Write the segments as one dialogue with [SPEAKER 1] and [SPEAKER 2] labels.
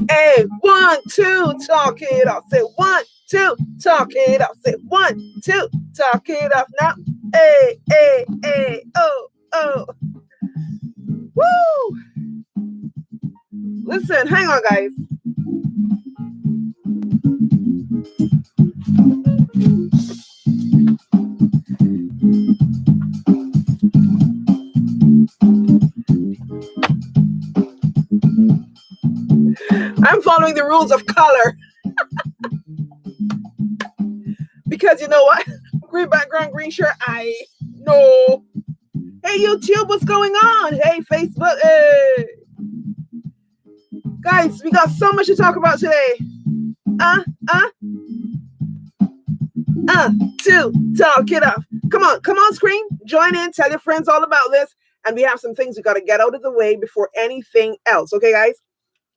[SPEAKER 1] Hey, 1, 2, talk it off. Say 1, 2, talk it off. Say 1, 2, talk it off now. Hey, hey, hey, oh, oh. Woo! Listen, hang on, guys. I'm following the rules of color. Because you know what? Green background, green shirt. I know. Hey, YouTube, what's going on? Hey, Facebook. Hey. Guys, we got so much to talk about today. 2, talk it off. Come on, screen. Join in. Tell your friends all about this. And we have some things we got to get out of the way before anything else. Okay, guys?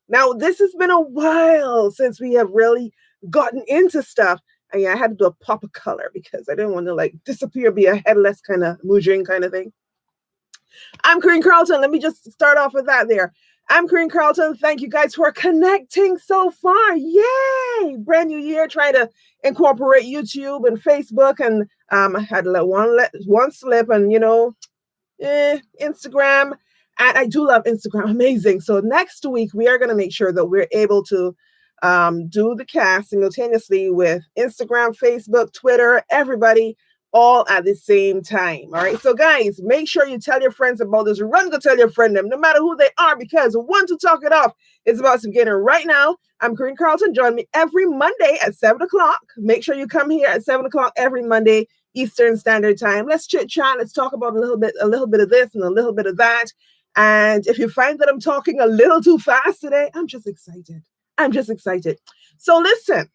[SPEAKER 1] Now, this has been a while since we have really gotten into stuff. I mean, I had to do a pop of color because I didn't want to like disappear, be a headless kind of mujing kind of thing. I'm Careen Carlton. Let me just start off with that there. I'm Careen Carlton. Thank you guys for connecting so far. Yay! Brand new year, trying to incorporate YouTube and Facebook. And I had one slip and, Instagram. And I do love Instagram. Amazing. So next week, we are going to make sure that we're able to do the cast simultaneously with Instagram, Facebook, Twitter, everybody, all at the same time. All right. So guys, make sure you tell your friends about this. Run to tell your friend them, no matter who they are, because 1 to talk it off is about to begin right now. I'm Careen Carlton. Join me every Monday at 7 o'clock. Make sure you come here at 7 o'clock every Monday, Eastern Standard Time. Let's chit chat. Let's talk about a little bit of this and a little bit of that. And if you find that I'm talking a little too fast today, I'm just excited. So listen,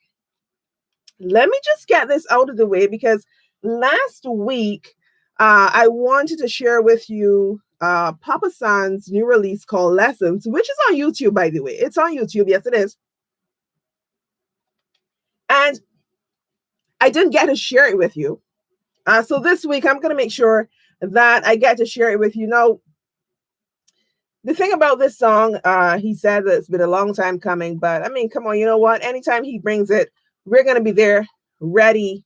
[SPEAKER 1] let me just get this out of the way because last week, I wanted to share with you Papa San's new release called Lessons, which is on YouTube, by the way. It's on YouTube. Yes, it is. And I didn't get to share it with you. So this week, I'm going to make sure that I get to share it with you. Now, the thing about this song, he said that it's been a long time coming, but I mean, come on, you know what? Anytime he brings it, we're going to be there ready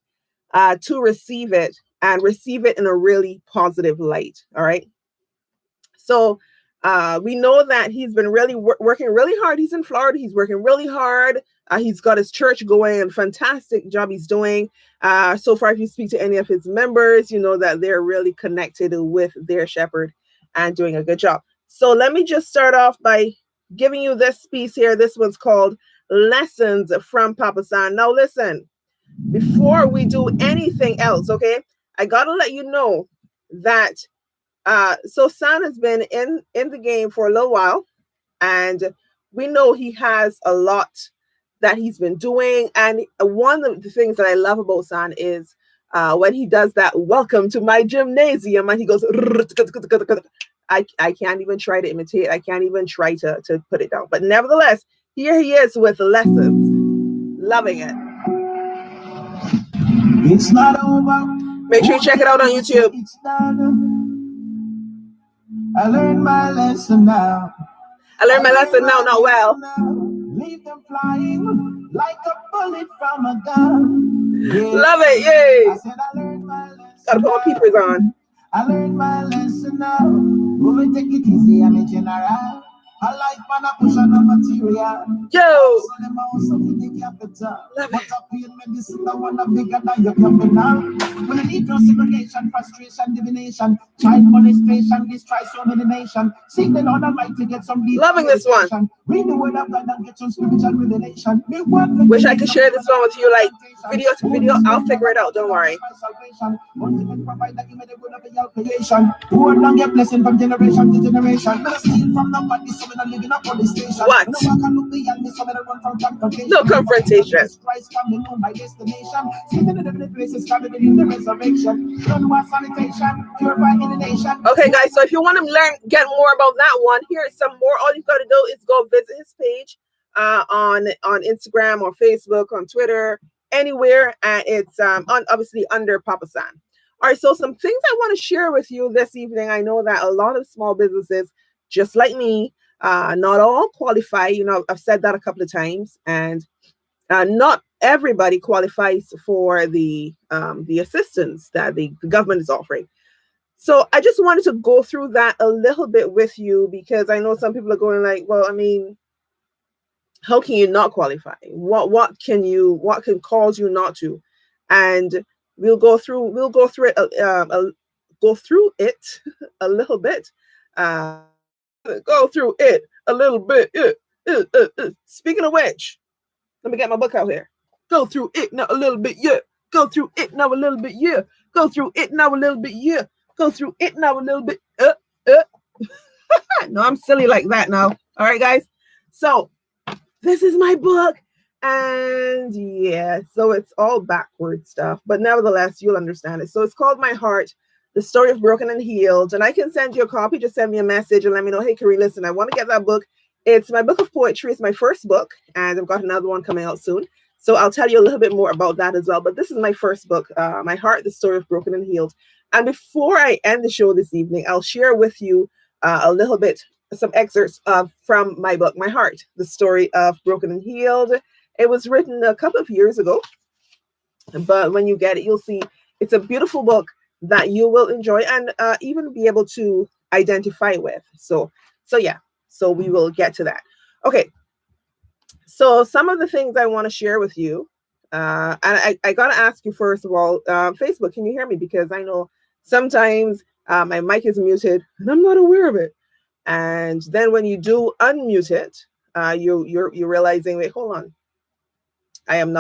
[SPEAKER 1] to receive it and receive it in a really positive light. All right. So we know that he's been really working really hard. He's in Florida. He's working really hard. He's got his church going and fantastic job he's doing. So far, if you speak to any of his members, you know that they're really connected with their shepherd and doing a good job. So let me just start off by giving you this piece here. This one's called Lessons from Papa San. Now listen, before we do anything else, okay, I got to let you know that so San has been in the game for a little while, and we know he has a lot that he's been doing. And one of the things that I love about San is when he does that welcome to my gymnasium and he goes, I can't even try to imitate. I can't even try to put it down. But nevertheless, here he is with Lessons. Loving it. It's not over. Make sure you check it out on YouTube. It's done. I learned my lesson now. Not well. Leave them flying like a bullet from a gun. Yeah. Love it, yay. I said I learned my lesson. Gotta put my peepers on. I learned my lesson now. Women take it easy and in general. I like man, I push on the material. Yo! Love it. When I need no segregation, frustration, divination, child molestation, destroy so many nations. Seek the Lord Almighty, get some deep. Loving this one. Read the word of God and get some spiritual revelation. Wish I could share this one with you, like video to video. I'll figure it out. Don't worry. Pour down your blessing from generation to generation. From nobody, so we don't live in a police station. What? No confrontation. Christ coming home by destination. Sitting in the places covered in the resurrection. Don't want sanitation, purifying in the nation. Okay, guys, so if you want to get more about that one, here's some more. All you've got to do is go visit his page on Instagram or Facebook, on Twitter, anywhere. And it's obviously under Papa San. All right, so some things I want to share with you this evening. I know that a lot of small businesses, just like me, not all qualify. You know, I've said that a couple of times, and not everybody qualifies for the assistance that the government is offering. So I just wanted to go through that a little bit with you, because I know some people are going like, well, I mean, how can you not qualify? What can cause you not to? And we'll go through it go through it a little bit. Go through it a little bit. Speaking of which, let me get my book out here. Go through it now a little bit, yeah. Go through it now a little bit, yeah. Go through it now a little bit, yeah. Go through it now a little bit. No, I'm silly like that now. All right, guys. So this is my book. And yeah, so it's all backward stuff, but nevertheless, you'll understand it. So it's called My Heart, The Story of Broken and Healed. And I can send you a copy. Just send me a message and let me know, hey, Careen, listen, I want to get that book. It's my book of poetry. It's my first book, and I've got another one coming out soon. So I'll tell you a little bit more about that as well. But this is my first book, My Heart, The Story of Broken and Healed. And before I end the show this evening, I'll share with you a little bit, some excerpts from my book, My Heart, The Story of Broken and Healed. It was written a couple of years ago, but when you get it, you'll see it's a beautiful book that you will enjoy and even be able to identify with. So yeah, so we will get to that. Okay, so some of the things I want to share with you, and I got to ask you first of all, Facebook, can you hear me? Because I know sometimes my mic is muted and I'm not aware of it. And then when you do unmute it, you're realizing, wait, hold on, I am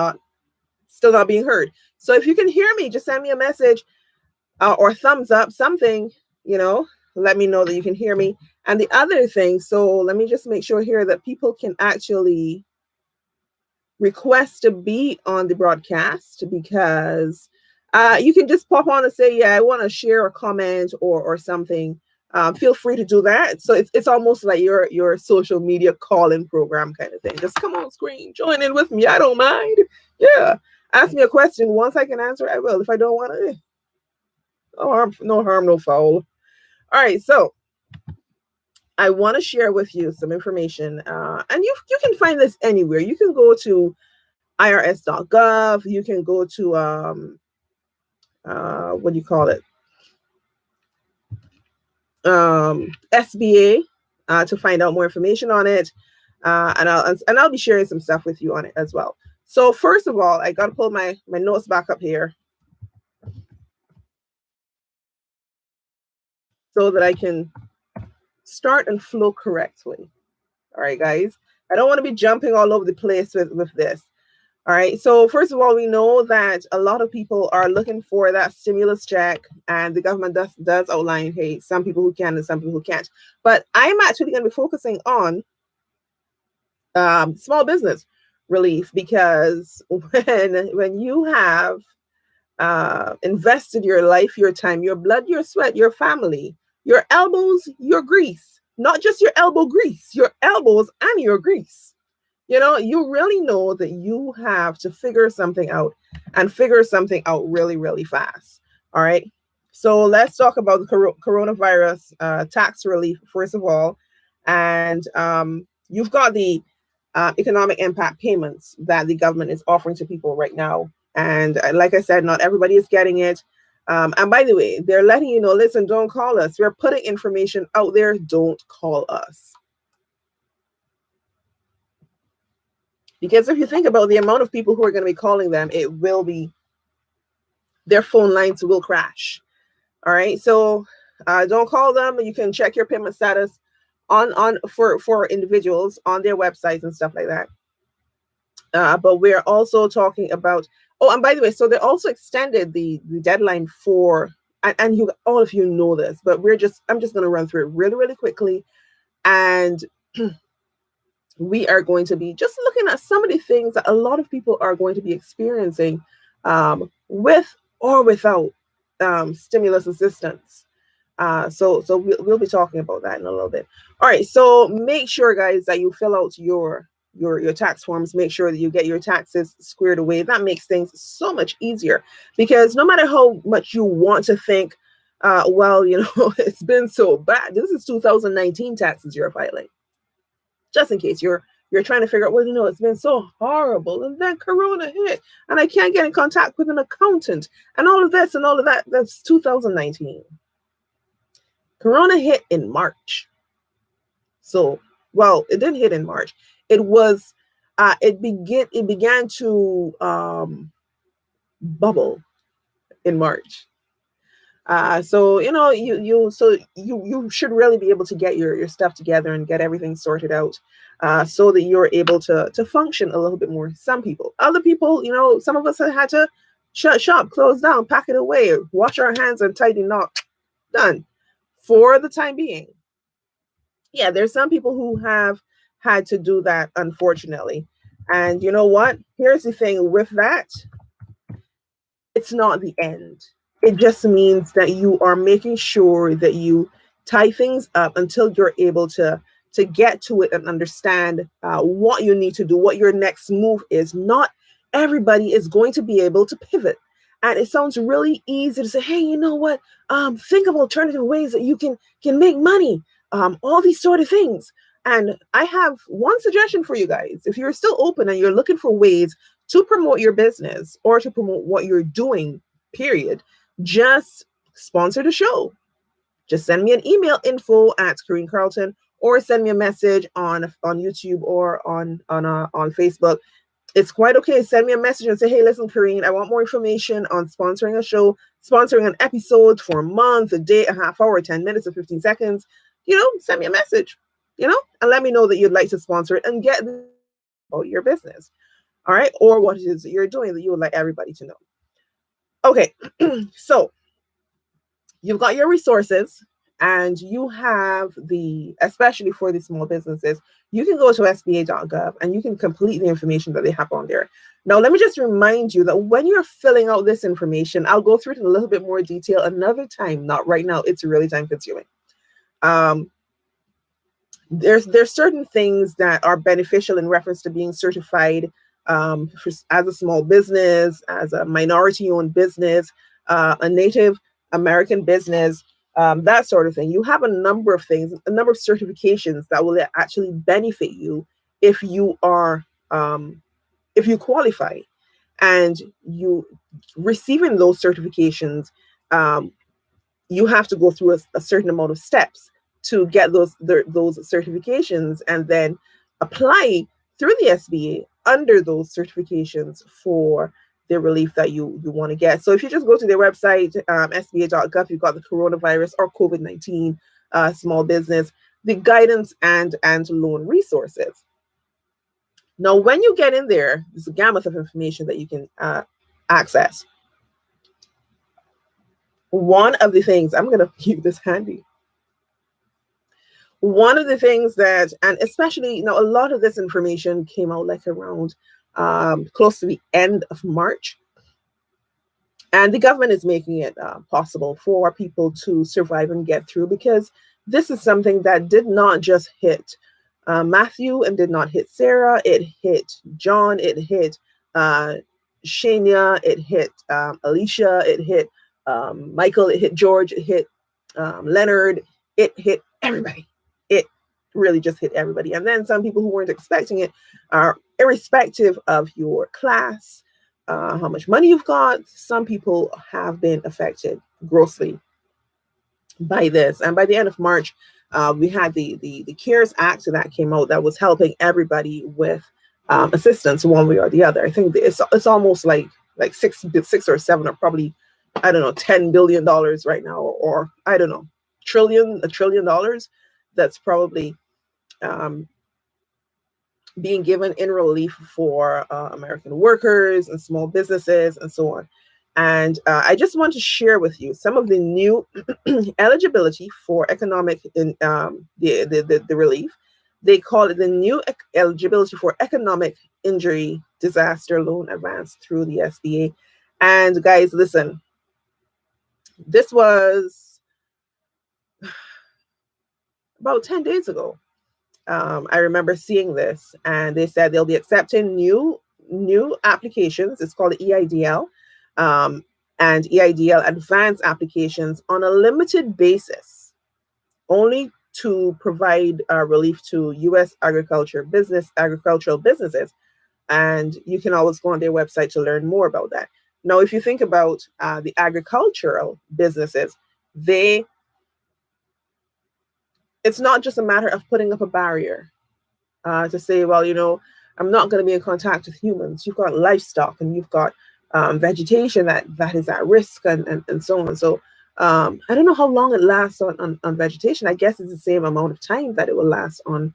[SPEAKER 1] still not being heard. So if you can hear me, just send me a message or thumbs up, something, let me know that you can hear me. And the other thing, so let me just make sure here that people can actually request to be on the broadcast, because you can just pop on and say, yeah, I want to share a comment or something. Feel free to do that. So it's almost like your social media call-in program kind of thing. Just come on screen, join in with me. I don't mind. Yeah. Ask me a question. Once I can answer, I will. If I don't want to, no harm, no foul. All right. So I want to share with you some information. And you can find this anywhere. You can go to irs.gov. You can go to, what do you call it? SBA to find out more information on it, and I'll be sharing some stuff with you on it as well. So first of all, I got to pull my notes back up here so that I can start and flow correctly. All right, guys, I don't want to be jumping all over the place with this. All right, so first of all, we know that a lot of people are looking for that stimulus check, and the government does outline, hey, some people who can and some people who can't. But I'm actually going to be focusing on small business relief, because when you have invested your life, your time, your blood, your sweat, your family, your elbows, your grease, not just your elbow grease, your elbows and your grease. You really know that you have to figure something out, and figure something out really, really fast. All right. So let's talk about the coronavirus tax relief, first of all. And you've got the economic impact payments that the government is offering to people right now. And like I said, not everybody is getting it. And by the way, they're letting you know, listen, don't call us. We're putting information out there. Don't call us. Because if you think about the amount of people who are going to be calling them, their phone lines will crash. All right. So don't call them. You can check your payment status for individuals on their websites and stuff like that. But we're also talking about, and by the way, so they also extended the deadline for, and you, all of you know this, but I'm just going to run through it really, really quickly. And we are going to be just looking at some of the things that a lot of people are going to be experiencing with or without stimulus assistance. So we'll be talking about that in a little bit. All right, so make sure, guys, that you fill out your your tax forms, make sure that you get your taxes squared away. That makes things so much easier, because no matter how much you want to think, well, it's been so bad. This is 2019 taxes you're filing. Just in case you're trying to figure out, well, it's been so horrible, and then Corona hit, and I can't get in contact with an accountant, and all of this and all of that. That's 2019. Corona hit in March. So, well, it didn't hit in March. It was, it began to bubble in March. So you should really be able to get your stuff together and get everything sorted out, so that you're able to function a little bit more. Some people, other people, some of us have had to shut shop, close down, pack it away, wash our hands, and tidy knot. Done for the time being. Yeah, there's some people who have had to do that, unfortunately. And you know what? Here's the thing with that. It's not the end. It just means that you are making sure that you tie things up until you're able to get to it and understand what you need to do, what your next move is. Not everybody is going to be able to pivot. And it sounds really easy to say, hey, you know what? Think of alternative ways that you can make money. All these sort of things. And I have one suggestion for you guys. If you're still open and you're looking for ways to promote your business or to promote what you're doing, period, just sponsor the show. Just send me an email, info@Careen Carlton, or send me a message on YouTube or on Facebook. It's quite okay. Send me a message and say, hey, listen, Careen, I want more information on sponsoring a show, sponsoring an episode for a month, a day, a half hour, 10 minutes, or 15 seconds. Send me a message, and let me know that you'd like to sponsor it and get about your business. All right. Or what it is that you're doing that you would like everybody to know. Okay. So you've got your resources, and you have especially for the small businesses, you can go to sba.gov and you can complete the information that they have on there. Now, let me just remind you that when you're filling out this information, I'll go through it in a little bit more detail another time, not right now. It's really time consuming. There's certain things that are beneficial in reference to being certified as a small business, as a minority-owned business, a Native American business, that sort of thing. You have a number of things, a number of certifications that will actually benefit you if you are, if you qualify, and you receiving those certifications. You have to go through a certain amount of steps to get those certifications, and then apply through the SBA under those certifications for the relief that you want to get. So if you just go to their website, sba.gov, you've got the coronavirus or COVID-19 small business, the guidance and loan resources. Now, when you get in there, there's a gamut of information that you can access. One of the things, I'm going to keep this handy. One of the things that, and especially, a lot of this information came out like around close to the end of March. And the government is making it possible for people to survive and get through, because this is something that did not just hit Matthew and did not hit Sarah. It hit John. It hit Shania. It hit Alicia. It hit Michael. It hit George. It hit Leonard. It hit everybody. It really just hit everybody. And then some people who weren't expecting it, are irrespective of your class, how much money you've got. Some people have been affected grossly by this. And by the end of March, we had the CARES Act that came out that was helping everybody with assistance one way or the other. I think it's almost like six or seven, or probably, I don't know, $10 billion right now, or I don't know, $1 trillion. That's probably being given in relief for American workers and small businesses and so on. And I just want to share with you some of the new eligibility for economic the relief. They call it the new eligibility for economic injury disaster loan advance through the SBA. And guys, listen, this was about 10 days ago. I remember seeing this, and they said they'll be accepting new applications. It's called EIDL, and EIDL advanced applications on a limited basis, only to provide relief to U.S. agricultural businesses. And you can always go on their website to learn more about that. Now, if you think about the agricultural businesses, it's not just a matter of putting up a barrier to say, well, I'm not going to be in contact with humans. You've got livestock, and you've got vegetation that is at risk, and so on. So I don't know how long it lasts on vegetation. I guess it's the same amount of time that it will last on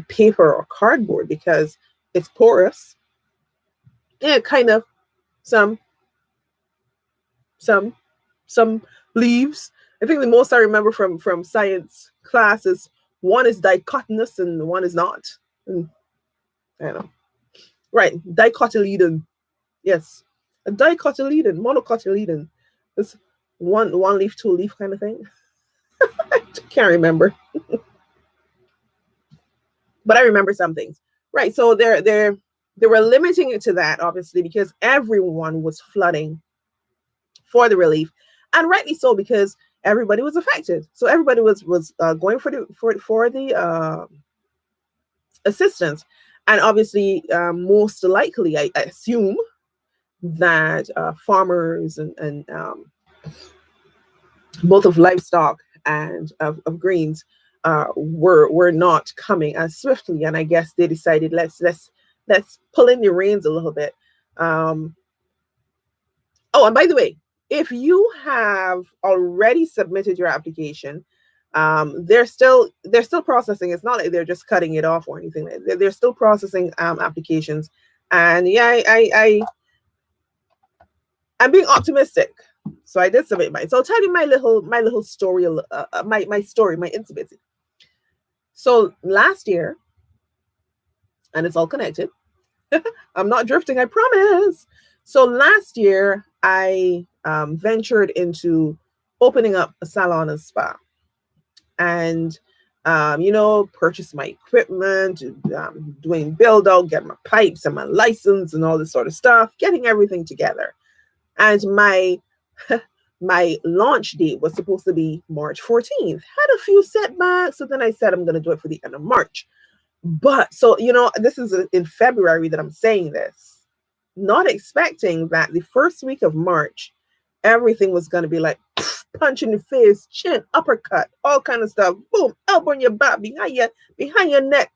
[SPEAKER 1] paper or cardboard, because it's porous. Yeah, kind of some leaves. I think the most I remember from science classes, one is dichotomous and one is not. And I don't know. Right, dicotyledon. Yes, a dicotyledon, monocotyledon. It's one leaf, two leaf kind of thing. I can't remember, but I remember some things. Right, so they were limiting it to that, obviously, because everyone was flooding for the relief, and rightly so, because everybody was affected. So everybody was going for the assistance, and obviously, most likely, I assume that farmers and both of livestock and of greens were not coming as swiftly, and I guess they decided let's pull in the reins a little bit. Oh, and by the way, if you have already submitted your application, they're still processing. It's not like they're just cutting it off or anything. They're still processing applications, and yeah, I'm being optimistic. So I did submit mine. So I'll tell you my little story, my story, my intimacy. So last year, and it's all connected. I'm not drifting, I promise. So last year, I ventured into opening up a salon and spa, and purchase my equipment, doing build out, get my pipes and my license and all this sort of stuff, getting everything together. And my launch date was supposed to be March 14th. Had a few setbacks, so then I said I'm going to do it for the end of March. But so, this is in February that I'm saying this, not expecting that the first week of March, everything was going to be like punch in the face, chin, uppercut, all kind of stuff. Boom, elbow on your back, behind your neck,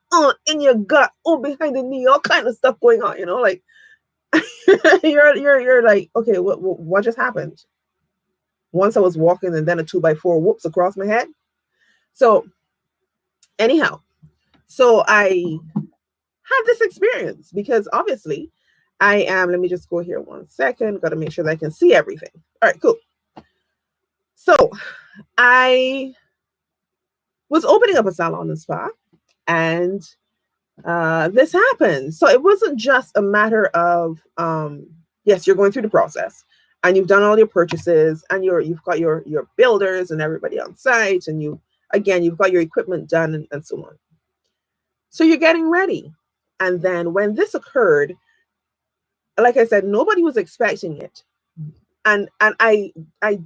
[SPEAKER 1] in your gut, behind the knee, all kind of stuff going on. Like you're like, okay, what just happened? Once I was walking, and then a 2x4 whoops across my head. So anyhow, so I had this experience because obviously I am, let me just go here 1 second. Got to make sure that I can see everything. All right, cool. So I was opening up a salon and spa, and this happened. So it wasn't just a matter of, yes, you're going through the process and you've done all your purchases, and you've got your builders and everybody on site, and you've got your equipment done and so on. So you're getting ready. And then when this occurred, like I said, nobody was expecting it. And I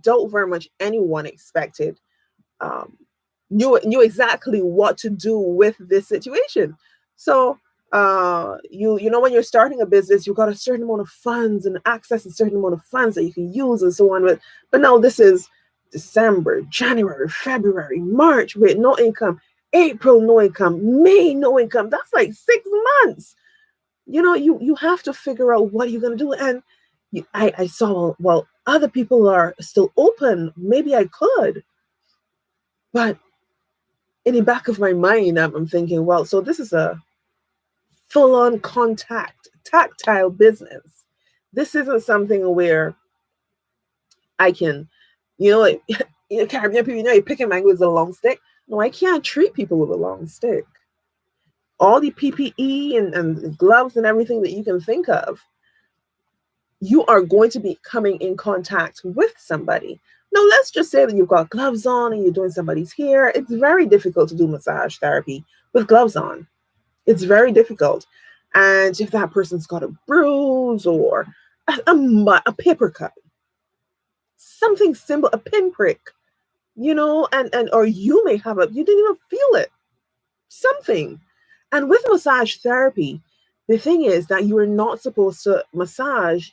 [SPEAKER 1] doubt very much anyone expected, knew exactly what to do with this situation. So when you're starting a business, you've got a certain amount of funds and access a certain amount of funds that you can use and so on. But now this is December, January, February, March with no income, April, no income, May, no income. That's like 6 months. You have to figure out what you're going to do. And I saw, well, other people are still open. Maybe I could. But in the back of my mind, I'm thinking, well, so this is a full-on tactile business. This isn't something where I can, Caribbean people, you're picking mango with a long stick. No, I can't treat people with a long stick. All the PPE and gloves and everything that you can think of, you are going to be coming in contact with somebody. Now, let's just say that you've got gloves on and you're doing somebody's hair. It's very difficult to do massage therapy with gloves on. It's very difficult. And if that person's got a bruise or a paper cut, something simple, a pinprick, and or you may have you didn't even feel it, something. And with massage therapy, the thing is that you are not supposed to massage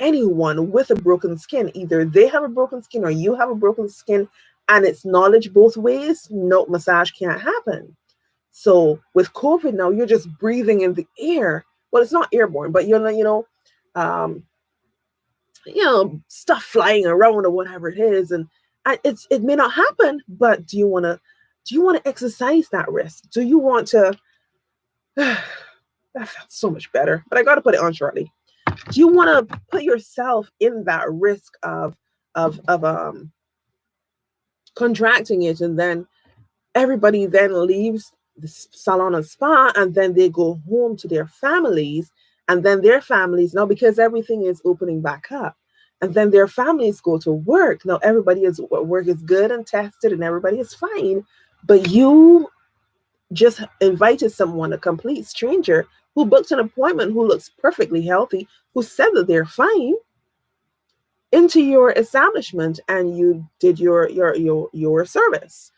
[SPEAKER 1] anyone with a broken skin. Either they have a broken skin or you have a broken skin, and it's knowledge both ways. No, massage can't happen. So with COVID now, you're just breathing in the air. Well, it's not airborne, but stuff flying around or whatever it is, and it may not happen. But do you want to exercise that risk? Do you want to? That felt so much better, but I got to put it on shortly. Do you want to put yourself in that risk of contracting it, and then everybody then leaves the salon and spa, and then they go home to their families, and then their families now, because everything is opening back up, and then their families go to work. Now work is good and tested, and everybody is fine, but you just invited someone, a complete stranger, who booked an appointment, who looks perfectly healthy, who said that they're fine, into your establishment, and you did your service.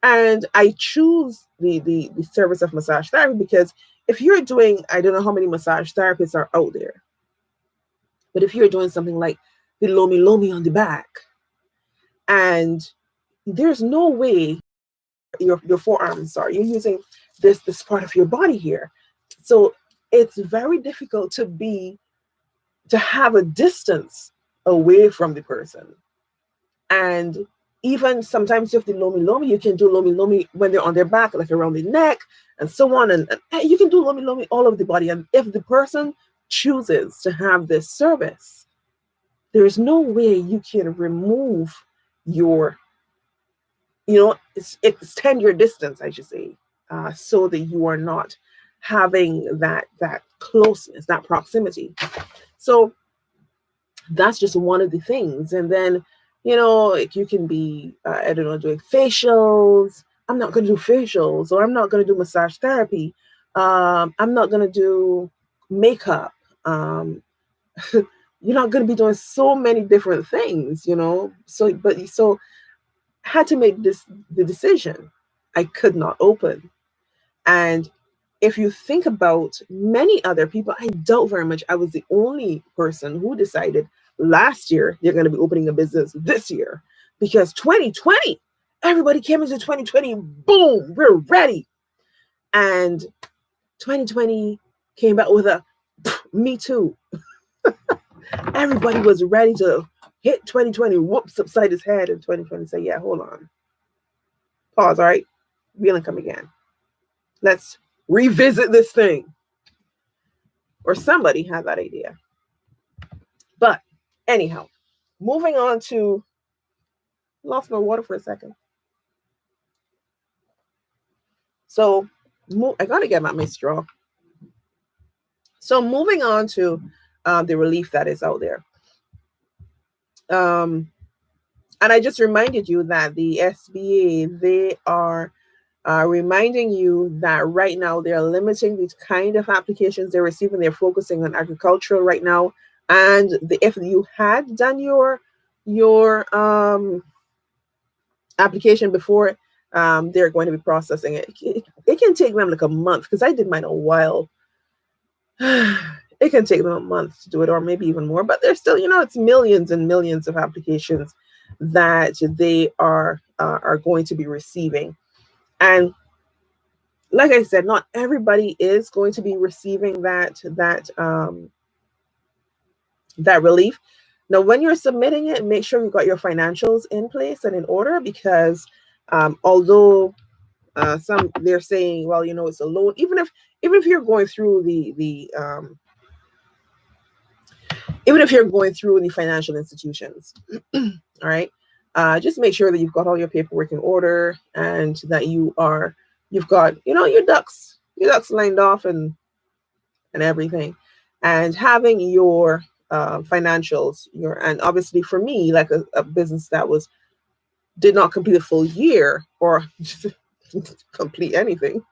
[SPEAKER 1] And I choose the service of massage therapy because if you're doing, I don't know how many massage therapists are out there, but if you're doing something like the lomi on the back, and there's no way your forearms are, you're using this part of your body here. So it's very difficult to have a distance away from the person. And even sometimes with the lomi, you can do lomi when they're on their back, like around the neck and so on. And you can do lomi all over the body. And if the person chooses to have this service, there is no way you can remove your, extend your distance, I should say, so that you are not having that closeness, that proximity. So that's just one of the things. And then, like you can be, doing facials. I'm not going to do facials, or I'm not going to do massage therapy. I'm not going to do makeup. You're not going to be doing so many different things, So had to make the decision. I could not open. And if you think about many other people, I doubt very much I was the only person who decided last year they're going to be opening a business this year, because 2020, everybody came into 2020, boom, we're ready. And 2020 came back with a me too. Everybody was ready to hit 2020, whoops, upside his head, and 2020 say, yeah, hold on. Pause, all right? We're going to come again. Let's revisit this thing. Or somebody had that idea. But anyhow, moving on to, lost my water for a second. So I got to get my straw. So moving on to the relief that is out there. And I just reminded you that the SBA, they are reminding you that right now they're limiting the kind of applications they're receiving. They're focusing on agricultural right now. And if you had done your application before, they're going to be processing it. It can take them like a month, because I did mine a while. It can take them a month to do it, or maybe even more. But there's still, it's millions and millions of applications that they are going to be receiving. And like I said, not everybody is going to be receiving that relief. Now, when you're submitting it, make sure you've got your financials in place and in order, because although some they're saying, well, it's a loan, even if you're going through even if you're going through the financial institutions, all right, just make sure that you've got all your paperwork in order, and that you've got, your ducks lined off and everything, and having your financials. And obviously for me, like a business that did not complete a full year or complete anything,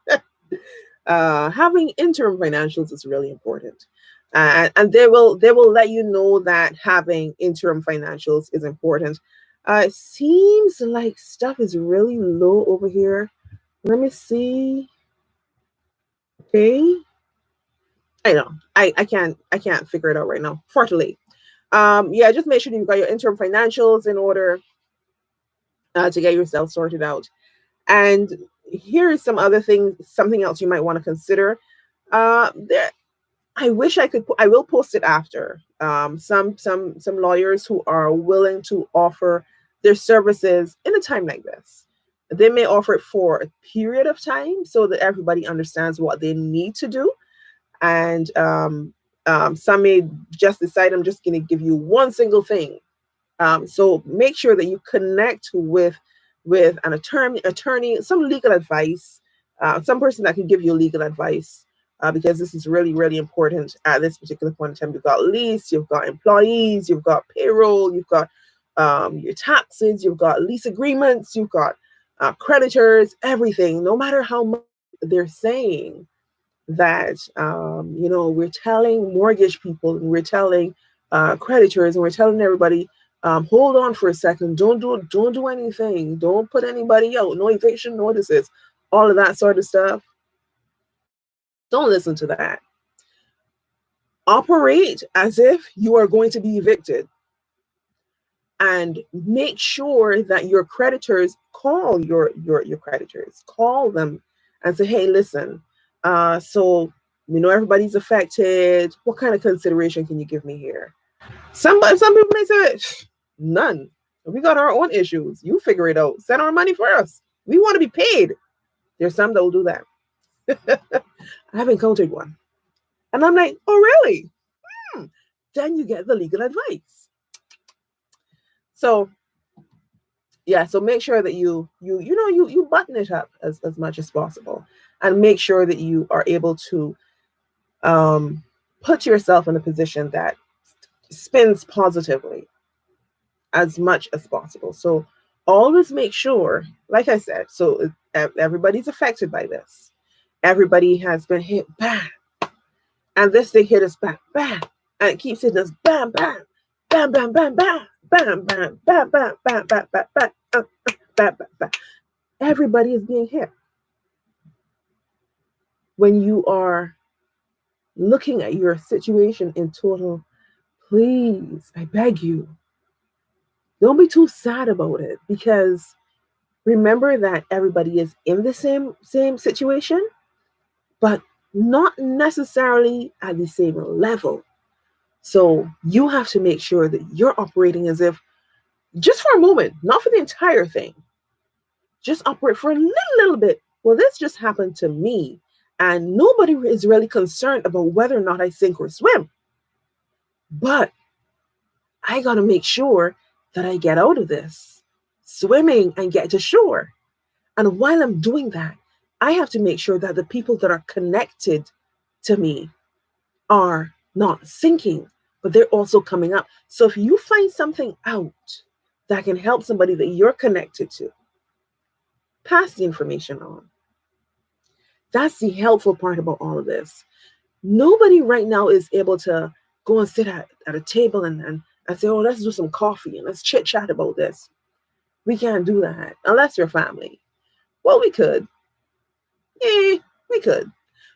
[SPEAKER 1] having interim financials is really important. And they will let you know that having interim financials is important. It seems like stuff is really low over here. Let me see. Okay. I know. I can't figure it out right now. Far too late. Yeah, just make sure you've got your interim financials in order to get yourself sorted out. And here is some other things, something else you might want to consider. There, I wish I could. I will post it after. Some lawyers who are willing to offer their services in a time like this. They may offer it for a period of time so that everybody understands what they need to do. And some may just decide, I'm just going to give you one single thing. So make sure that you connect with an attorney, some legal advice, some person that can give you legal advice, because this is really, really important at this particular point in time. You've got lease, you've got employees, you've got payroll, you've got your taxes, you've got lease agreements, you've got creditors, everything. No matter how much they're saying that, we're telling mortgage people and we're telling creditors and we're telling everybody, hold on for a second. Don't do anything. Don't put anybody out. No eviction notices. All of that sort of stuff. Don't listen to that. Operate as if you are going to be evicted. And make sure that your creditors call your creditors. Call them and say, hey, listen, so we know everybody's affected. What kind of consideration can you give me here? Some people may say, none. We got our own issues. You figure it out. Send our money for us. We want to be paid. There's some that will do that. I have encountered one. And I'm like, oh, really? Then you get the legal advice. So, yeah, so make sure that you button it up as much as possible, and make sure that you are able to put yourself in a position that spins positively as much as possible. So always make sure, like I said, so everybody's affected by this. Everybody has been hit, bam, and this thing hit us, bam, bam, and it keeps hitting us, bam, bam, bam, bam, bam, bam, bam, bam, bam, bam, bam, bam, bam, bam, bam, bam. Everybody is being hit. When you are looking at your situation in total, please, I beg you, don't be too sad about it, because remember that everybody is in the same situation, but not necessarily at the same level. So you have to make sure that you're operating as if, just for a moment, not for the entire thing, just operate for a little bit. Well, this just happened to me, and nobody is really concerned about whether or not I sink or swim. But I got to make sure that I get out of this swimming and get to shore. And while I'm doing that, I have to make sure that the people that are connected to me are not sinking, but they're also coming up. So if you find something out that can help somebody that you're connected to, pass the information on. That's the helpful part about all of this. Nobody right now is able to go and sit at a table and say, oh, let's do some coffee and let's chit chat about this. We can't do that unless you're family. Well, we could. Yeah, we could.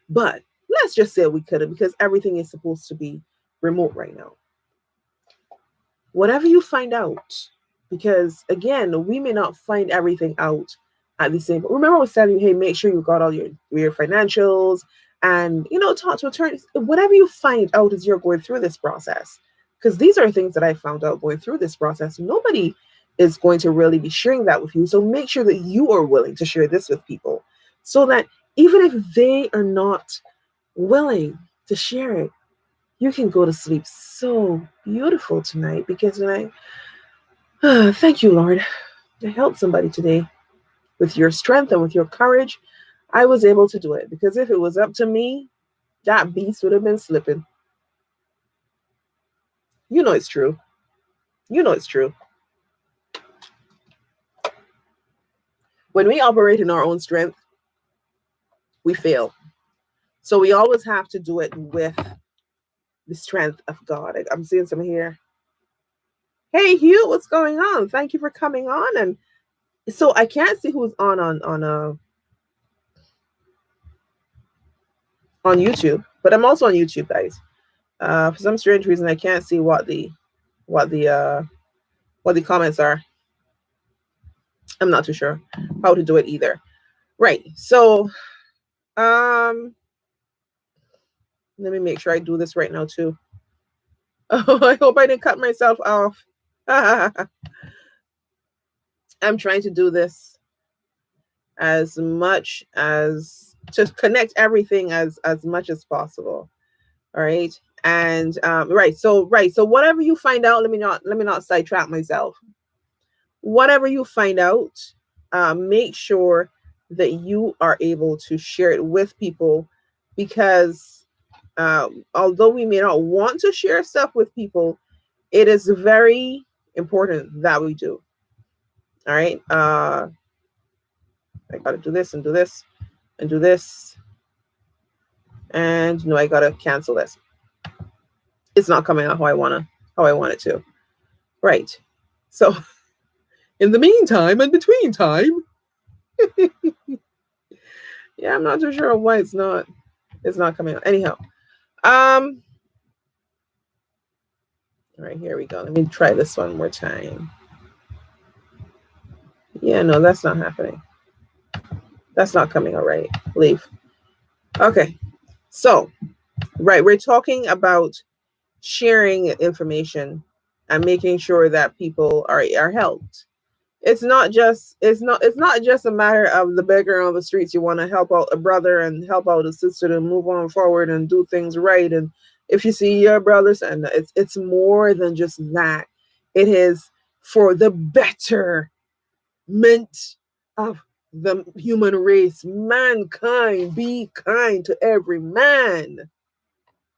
[SPEAKER 1] But let's just say we couldn't, because everything is supposed to be remote right now. Whatever you find out, because again, we may not find everything out at the same. Remember I was telling you, hey, make sure you got all your financials and, talk to attorneys. Whatever you find out as you're going through this process, because these are things that I found out going through this process. Nobody is going to really be sharing that with you. So make sure that you are willing to share this with people, so that even if they are not willing to share it, you can go to sleep so beautiful tonight, because thank you, Lord, to help somebody today with your strength and with your courage. I was able to do it, because if it was up to me, that beast would have been slipping. You know it's true. You know it's true. When we operate in our own strength, we fail. So we always have to do it with the strength of God. I'm seeing some here. Hey Hugh, what's going on? Thank you for coming on. And so I can't see who's on YouTube, but I'm also on YouTube, guys. For some strange reason, I can't see what the comments are. I'm not too sure how to do it either. Right. So, let me make sure I do this right now too. Oh, I hope I didn't cut myself off. I'm trying to do this as much as to connect everything as much as possible. All right. And right. So whatever you find out, let me not sidetrack myself. Whatever you find out, make sure that you are able to share it with people, because although we may not want to share stuff with people, it is very important that we do. All right. I got to do this and do this and do this. And no, I got to cancel this. It's not coming out how I want it to. Right. So in the meantime, in between time, yeah, I'm not too sure why it's not coming out. Anyhow, all right, here we go. Let me try this one more time. Yeah, no, that's not happening. That's not coming out right. Leave. Okay. So, right, we're talking about sharing information and making sure that people are helped. It's not just a matter of the beggar on the streets. You want to help out a brother and help out a sister to move on forward and do things right. And if you see your brothers, and it's more than just that. It is for the betterment of the human race, mankind. Be kind to every man.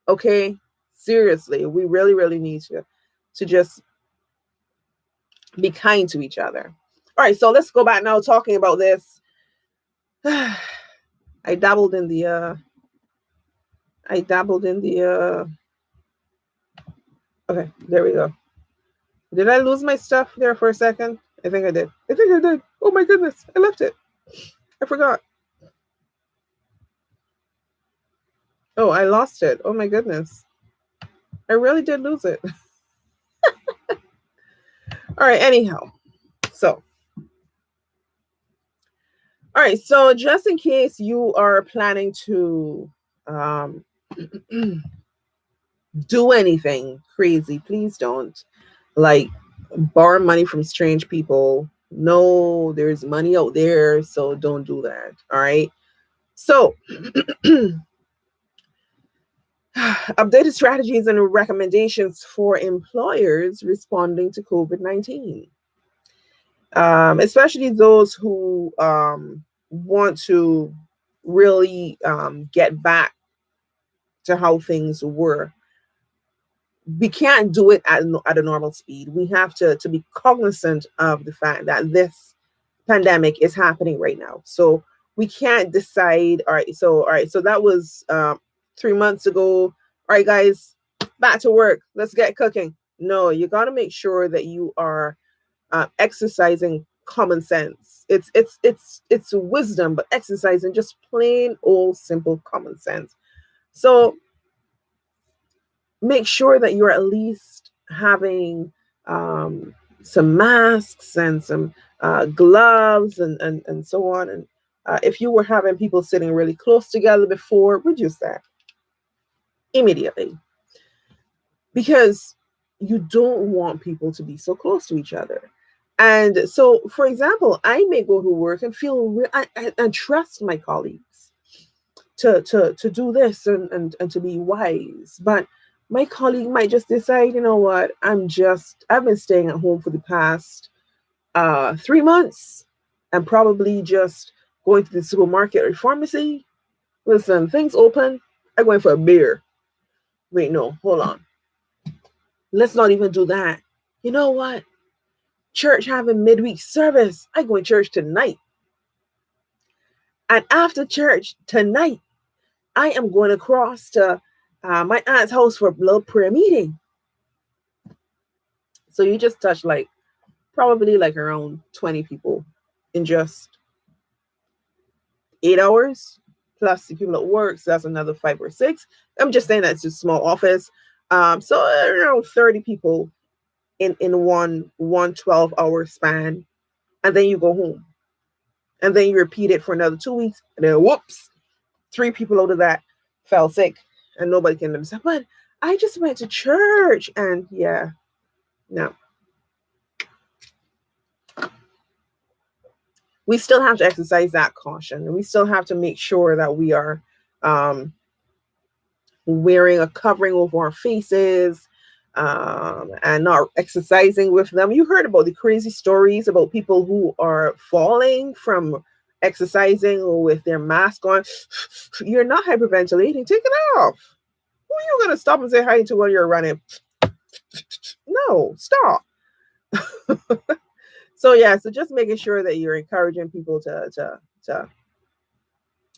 [SPEAKER 1] Okay, seriously, we really, really need to just be kind to each other. All right, so let's go back now talking about this. I dabbled in the okay, there we go. Did I lose my stuff there for a second? I think I did. Oh my goodness, I left it. I forgot. Oh, I lost it. Oh my goodness. I really did lose it. All right, anyhow. So, all right, so just in case you are planning to do anything crazy, please don't. Like, borrow money from strange people. No, there's money out there, so don't do that. All right. So, updated strategies and recommendations for employers responding to COVID-19. Especially those who want to really get back to how things were. We can't do it at a normal speed. We have to be cognizant of the fact that this pandemic is happening right now. So we can't decide, all right, so that was 3 months ago. All right, guys, back to work. Let's get cooking. No, you got to make sure that you are exercising common sense. It's wisdom, but exercising just plain old simple common sense. So make sure that you're at least having some masks and some gloves and so on. And if you were having people sitting really close together before, reduce that immediately, because you don't want people to be so close to each other. And so, for example, I may go to work and feel and trust my colleagues to do this and to be wise, but my colleague might just decide, you know what, I've been staying at home for the past 3 months and probably just going to the supermarket or pharmacy. Listen, things open, I'm going for a beer. Wait, no, hold on. Let's not even do that. You know what? Church having midweek service. I go to church tonight. And after church tonight, I am going across to my aunt's house for a little prayer meeting. So you just touch like probably like around 20 people in just 8 hours, plus the people at work. So that's another 5 or 6. I'm just saying that's just a small office. So around 30 people in one 12-hour span. And then you go home. And then you repeat it for another 2 weeks. And then whoops, 3 people out of that fell sick. And nobody can understand. But I just went to church. And yeah, no. We still have to exercise that caution. And we still have to make sure that we are wearing a covering over our faces and not exercising with them. You heard about the crazy stories about people who are falling from exercising with their mask on. You're not hyperventilating. Take it off. Who are you going to stop and say hi to while you're running? No, stop. So yeah, so just making sure that you're encouraging people to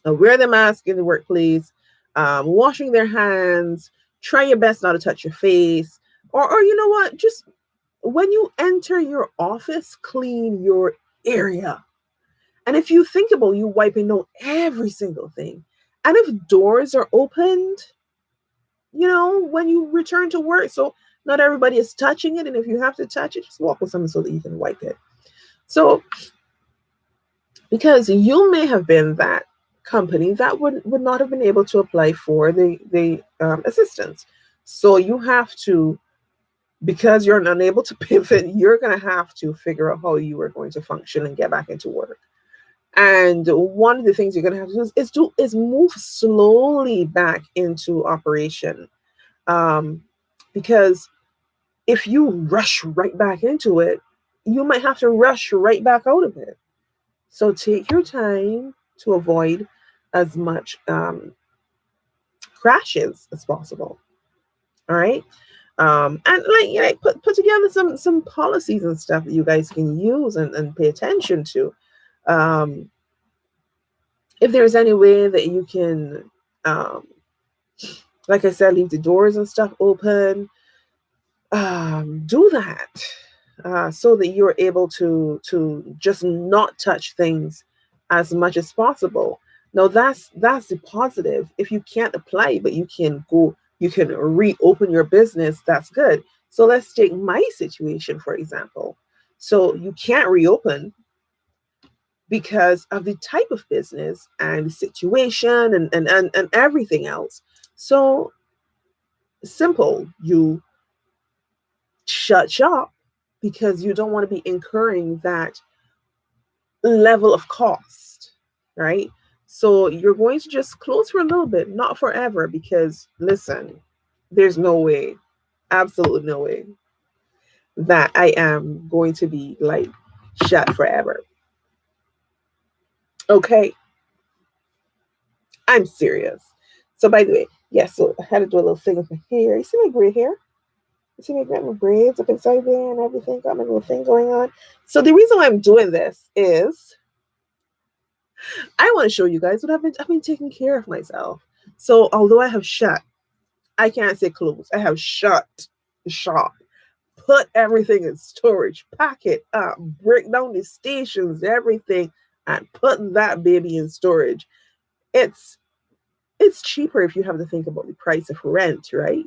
[SPEAKER 1] wear the mask in the workplace, washing their hands, try your best not to touch your face, or you know what, just when you enter your office, clean your area. And if you think about you wiping out every single thing, and if doors are opened, you know, when you return to work, so not everybody is touching it, and if you have to touch it, just walk with someone so that you can wipe it. So, because you may have been that company that would not have been able to apply for the assistance. So you have to, because you're unable to pivot, you're going to have to figure out how you are going to function and get back into work. And one of the things you're going to have to do is move slowly back into operation. Because if you rush right back into it, you might have to rush right back out of it. So take your time to avoid as much crashes as possible. All right. And like, you know, put together some policies and stuff that you guys can use and pay attention to. If there's any way that you can, like I said, leave the doors and stuff open, do that so that you're able to just not touch things as much as possible. Now that's the positive. If you can't apply, but you can reopen your business, that's good. So let's take my situation, for example. So you can't reopen because of the type of business and the situation and everything else. So simple, you shut shop because you don't want to be incurring that level of cost, right? So you're going to just close for a little bit, not forever, because listen, there's no way, absolutely no way that I am going to be like shut forever. Okay. I'm serious. So by the way, yes, so I had to do a little thing with my hair. You see my gray hair? You see my braids up inside there and everything, got my little thing going on. So the reason why I'm doing this is I want to show you guys what I've been taking care of myself. So although I have shut, I can't say closed. I have shut the shop, put everything in storage, pack it up, break down the stations, everything, and put that baby in storage. It's cheaper if you have to think about the price of rent, right?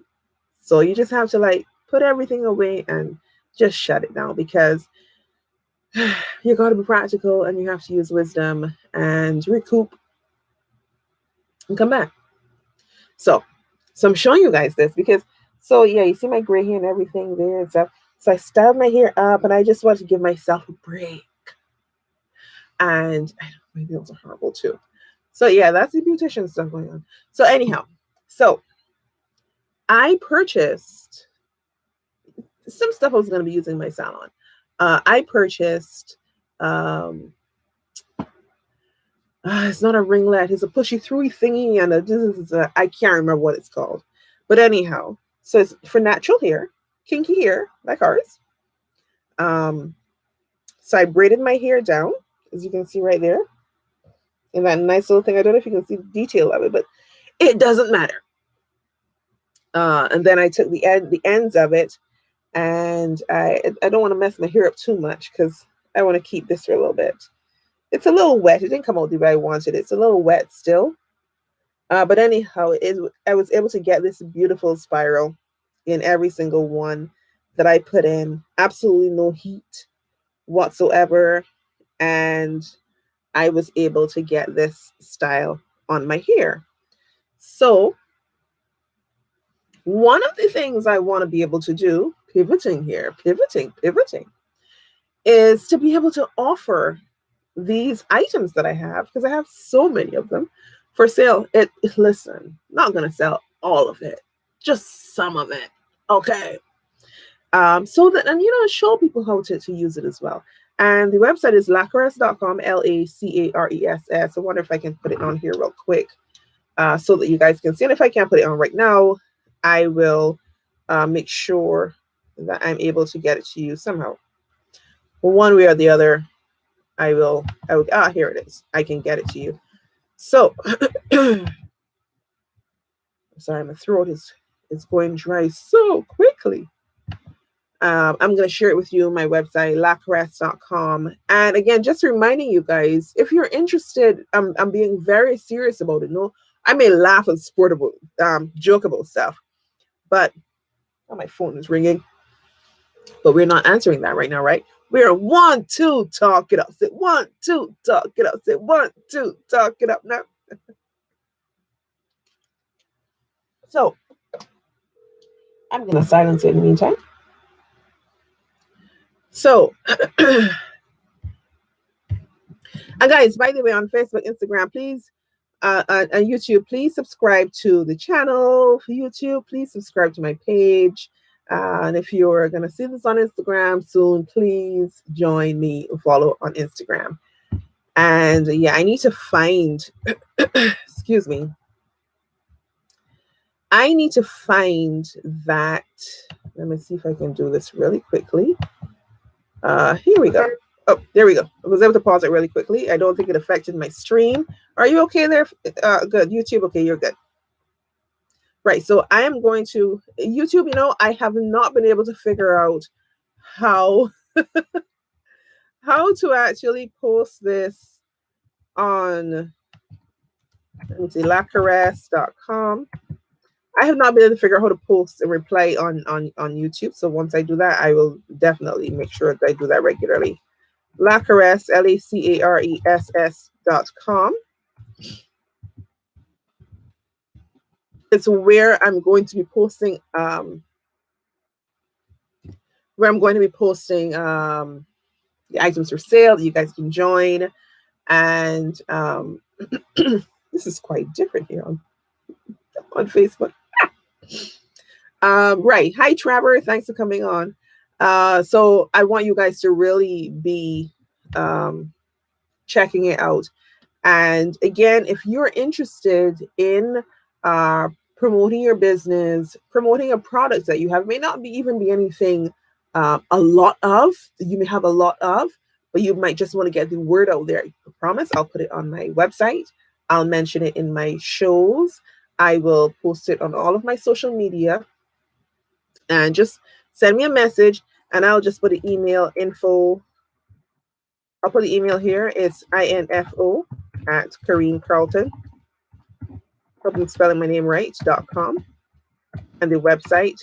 [SPEAKER 1] So you just have to like put everything away and just shut it down, because you got to be practical and you have to use wisdom and recoup and come back. So I'm showing you guys this because, so yeah, you see my gray hair and everything there and stuff. So I styled my hair up and I just wanted to give myself a break. And I know my nails are horrible too. So yeah, that's the beautician stuff going on. So anyhow, so I purchased some stuff I was going to be using in my salon. I purchased, it's not a ringlet, it's a pushy through thingy, and I can't remember what it's called. But anyhow, so it's for natural hair. kinky hair like ours. So I braided my hair down, as you can see right there. And that nice little thing, I don't know if you can see the detail of it, but it doesn't matter. And then I took the ends of it, and I don't want to mess my hair up too much because I want to keep this for a little bit. It's a little wet. It didn't come out the way I wanted. It's a little wet still. But anyhow, I was able to get this beautiful spiral in every single one that I put in. Absolutely no heat whatsoever. And I was able to get this style on my hair. So one of the things I want to be able to do, pivoting, is to be able to offer these items that I have, because I have so many of them, for sale. Listen, not going to sell all of it, just some of it. Okay. So that, and show people how to use it as well. And the website is lacares.com, LACARESS. I wonder if I can put it on here real quick so that you guys can see. And if I can't put it on right now, I will make sure that I'm able to get it to you somehow. One way or the other, I will, here it is. I can get it to you. So, sorry, my throat is going dry so quickly. I'm going to share it with you on my website, lacares.com. And again, just reminding you guys, if you're interested, I'm being very serious about it. No, I may laugh and sportable, jokeable stuff, but my phone is ringing. But we're not answering that right now, right? We're 1, 2, talk it up. Say 1, 2, talk it up. Say 1, 2, talk it up now. So I'm going to silence it in the meantime. So, and guys, by the way, on Facebook, Instagram, please, and YouTube, please subscribe to the channel. For YouTube, please subscribe to my page. And if you're going to see this on Instagram soon, please join me and follow on Instagram. And yeah, I need to find, excuse me. I need to find that. Let me see if I can do this really quickly. Here we go. Oh, there we go. I was able to pause it really quickly. I don't think it affected my stream. Are you okay there? Good. YouTube, okay, you're good. Right, so I am going to YouTube. I have not been able to figure out how to actually post this on, let me see, lacares.com. I have not been able to figure out how to post and reply on YouTube. So once I do that, I will definitely make sure that I do that regularly. Lacares, LACARESS.com. It's where I'm going to be posting the items for sale that you guys can join. And this is quite different here on Facebook. Right. Hi, Trevor. Thanks for coming on. So I want you guys to really be checking it out. And again, if you're interested in promoting your business, promoting a product that you have, may not even be anything a lot of, you may have a lot of, but you might just want to get the word out there. I promise I'll put it on my website. I'll mention it in my shows. I will post it on all of my social media. And just send me a message, and I'll just put the email info. I'll put the email here. It's info at Careen Carlton. Hope I'm spelling my name right, .com. And the website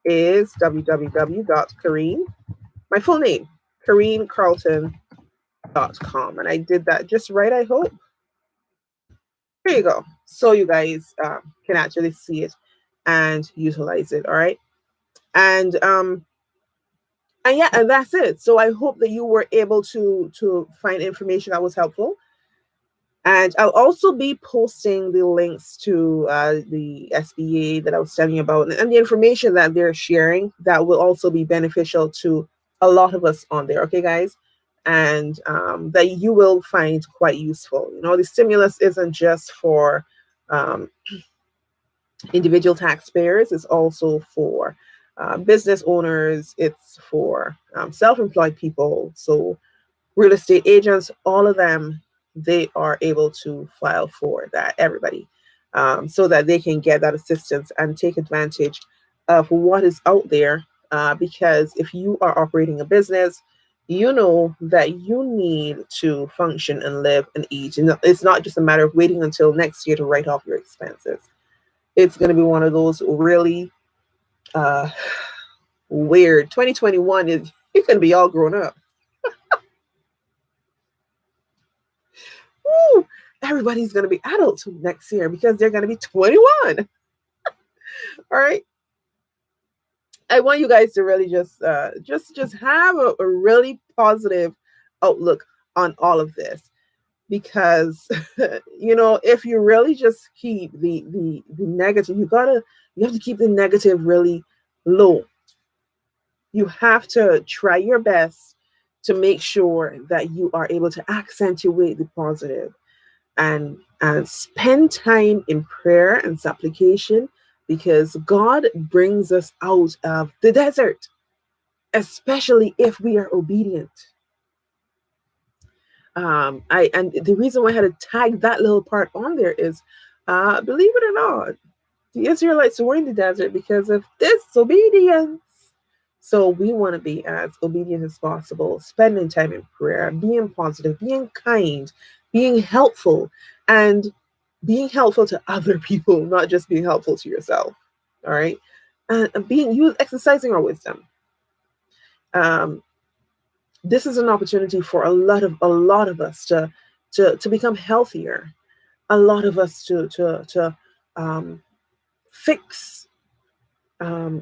[SPEAKER 1] is www.careen, my full name, careencarlton.com. And I did that just right, I hope. Here you go. So you guys can actually see it and utilize it. All right. And yeah, and that's it. So I hope that you were able to find information that was helpful. And I'll also be posting the links to the SBA that I was telling you about, and the information that they're sharing that will also be beneficial to a lot of us on there. Okay, guys? And that you will find quite useful. The stimulus isn't just for individual taxpayers. It's also for business owners, it's for self-employed people. So real estate agents, all of them, they are able to file for that, everybody, so that they can get that assistance and take advantage of what is out there. Because if you are operating a business, you know that you need to function and live and eat. And it's not just a matter of waiting until next year to write off your expenses. It's going to be one of those really uh, weird. 2021 is, you're going to be all grown up. Woo! Everybody's going to be adults next year because they're going to be 21. All right. I want you guys to really just have a really positive outlook on all of this, because if you really just keep the negative, you have to keep the negative really low. You have to try your best to make sure that you are able to accentuate the positive, and spend time in prayer and supplication, because God brings us out of the desert, especially if we are obedient. And the reason why I had to tag that little part on there is, believe it or not, the Israelites were in the desert because of disobedience. So we want to be as obedient as possible, spending time in prayer, being positive, being kind, being helpful, and being helpful to other people, not just being helpful to yourself. All right. And exercising our wisdom. This is an opportunity for a lot of us to become healthier. A lot of us to fix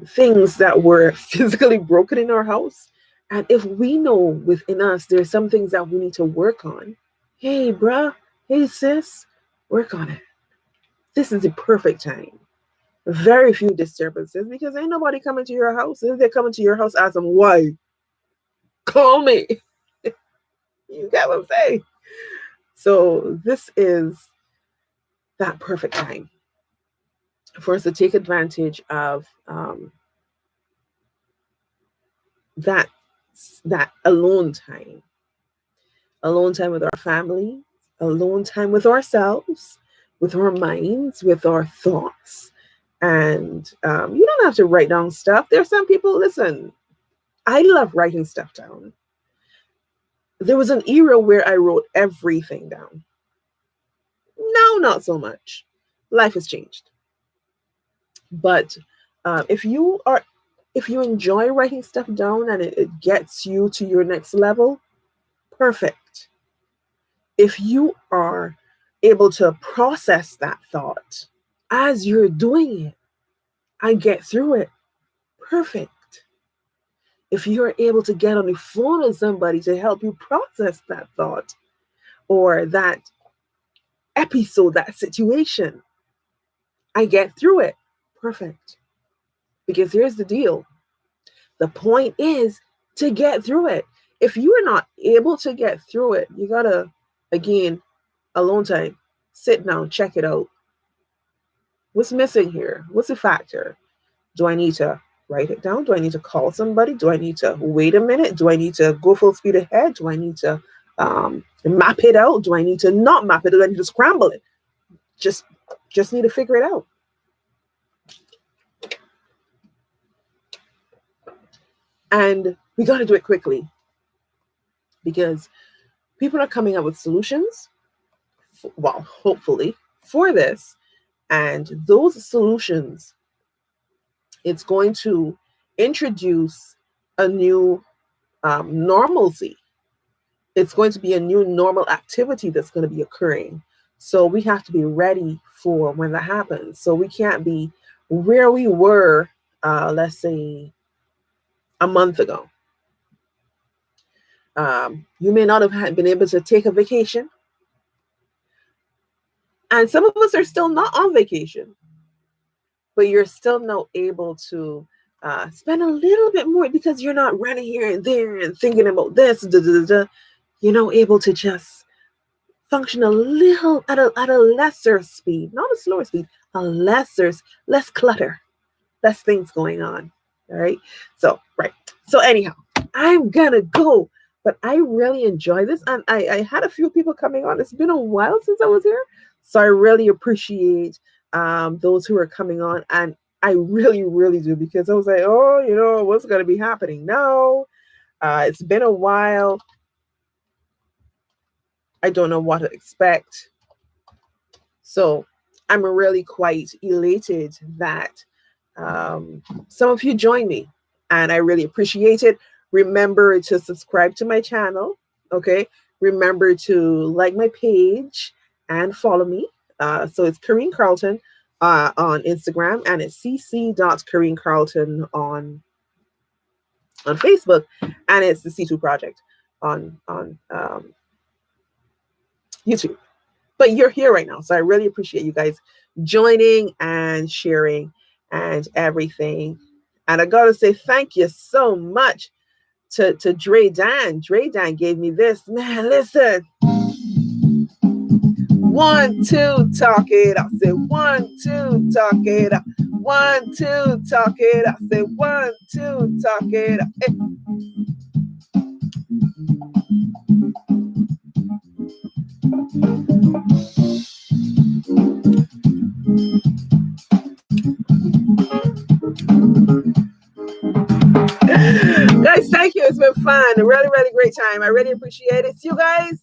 [SPEAKER 1] things that were physically broken in our house. And if we know within us there's some things that we need to work on, hey bruh, hey sis, work on it. This is the perfect time. Very few disturbances, because ain't nobody coming to your house. If they're coming to your house, ask them why. Call me. You get what I'm saying? So this is that perfect time for us to take advantage of that alone time with our family, alone time with ourselves, with our minds, with our thoughts. And you don't have to write down stuff. There's some people, listen, I love writing stuff down. There was an era where I wrote everything down. Now, not so much. Life has changed. But if you enjoy writing stuff down and it gets you to your next level, perfect. If you are able to process that thought as you're doing it and get through it, perfect. If you're able to get on the phone with somebody to help you process that thought or that episode, that situation, and get through it, perfect. Because here's the deal. The point is to get through it. If you are not able to get through it, you gotta, again, alone time, sit down, check it out. What's missing here? What's the factor? Do I need to write it down? Do I need to call somebody? Do I need to wait a minute? Do I need to go full speed ahead? Do I need to map it out? Do I need to not map it? Do I need to scramble it? Just need to figure it out. And we got to do it quickly, because people are coming up with solutions, hopefully, for this. And those solutions, it's going to introduce a new normalcy. It's going to be a new normal activity that's going to be occurring. So we have to be ready for when that happens. So we can't be where we were, let's say, a month ago. You may not have been able to take a vacation. And some of us are still not on vacation, but you're still now able to spend a little bit more, because you're not running here and there and thinking about this. You're now able to just function a little at a lesser speed, not a slower speed, less clutter, less things going on. All right. So, right. So anyhow, I'm gonna go. But I really enjoy this. And I had a few people coming on. It's been a while since I was here. So I really appreciate those who are coming on. And I really, really do, because I was like, oh, what's going to be happening now? It's been a while. I don't know what to expect. So I'm really quite elated that some of you join me, and I really appreciate it. Remember to subscribe to my channel. Okay. Remember to like my page and follow me. So it's Careen Carlton on Instagram, and it's cc.careencarlton on Facebook, and it's the C2 Project on YouTube. But you're here right now, so I really appreciate you guys joining and sharing and everything. And I gotta say thank you so much to Dre Dan. Dre Dan gave me this. Man, listen. 1, 2, talk it out. Say 1, 2, talk it out. 1, 2, talk it out. Say 1, 2, talk it out. Hey. Guys, thank you. It's been fun. A really, really great time. I really appreciate it. See you guys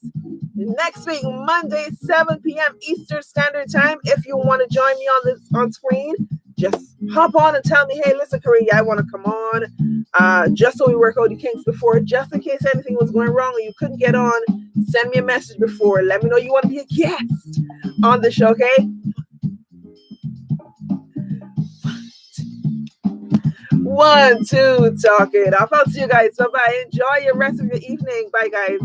[SPEAKER 1] next week, Monday, 7 p.m. Eastern Standard Time. If you want to join me on screen, just hop on and tell me, hey, listen, Careen, I want to come on. Just so we work out the kinks before, just in case anything was going wrong or you couldn't get on, send me a message before. Let me know you want to be a guest on the show, okay? 1, 2, talk it off. I'll see you guys. Bye-bye. Enjoy your rest of your evening. Bye, guys.